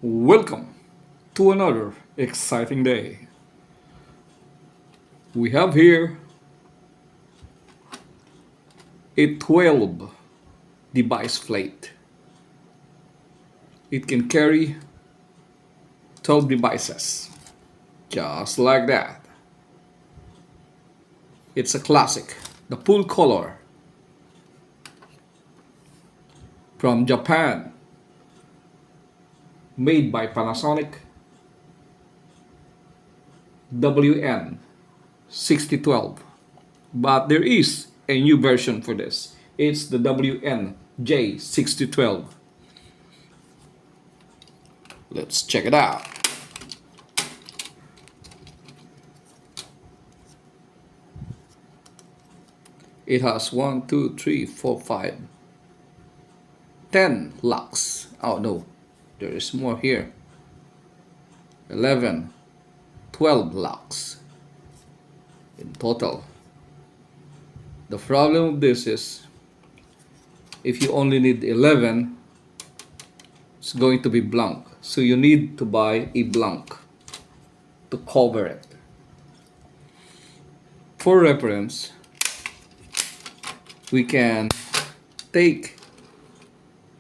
Welcome to another exciting day. We have here a 12 device plate. It can carry 12 devices, just like that. It's a classic, the full color from Japan, made by Panasonic WN6012. But there is a new version for this. It's the WNJ6012. Let's check it out. It has 1, 2, 3, 4, 5, 10 locks. Oh no, there is more here. 11, 12 locks in total. The problem with this is if you only need 11, it's going to be blank. So you need to buy a blank to cover it. For reference, we can take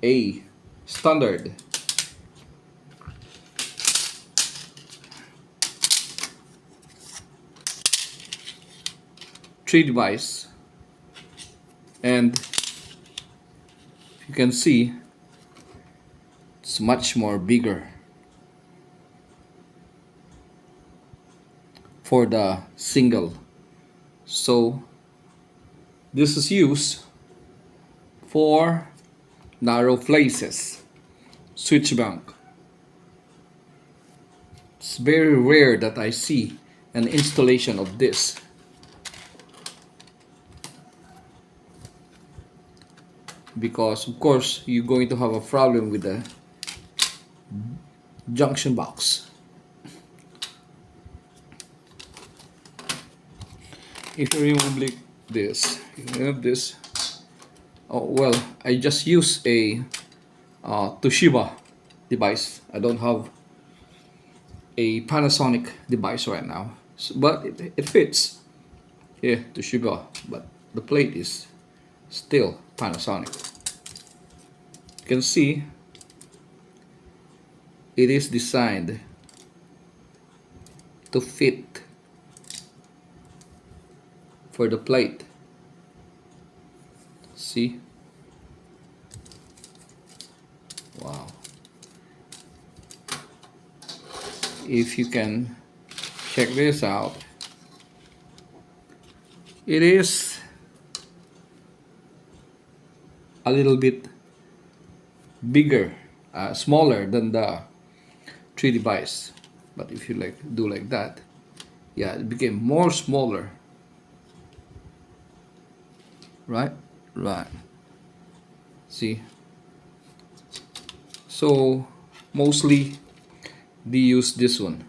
a standard three device, and you can see it's much more bigger for the single. So this is used for narrow places, switch bank. It's very rare that I see an installation of this. Because of course you're going to have a problem with the junction box. If you remove this, oh well, I just use a Toshiba device. I don't have a Panasonic device right now, but it fits. Yeah, Toshiba, but the plate is still Panasonic. You can see it is designed to fit for the plate. See? Wow. If you can check this out, it is a little bit bigger, smaller than the 3 device. But if you do like that, yeah, it became more smaller. Right. See, so mostly they use this one.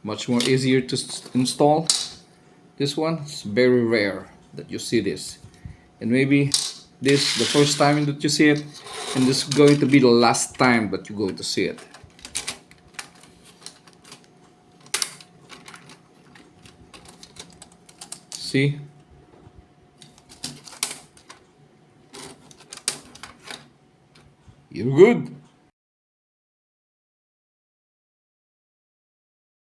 Much more easier to install. This one is very rare that you see this, and maybe this the first time that you see it, and this is going to be the last time that you're going to see it. See? You're good.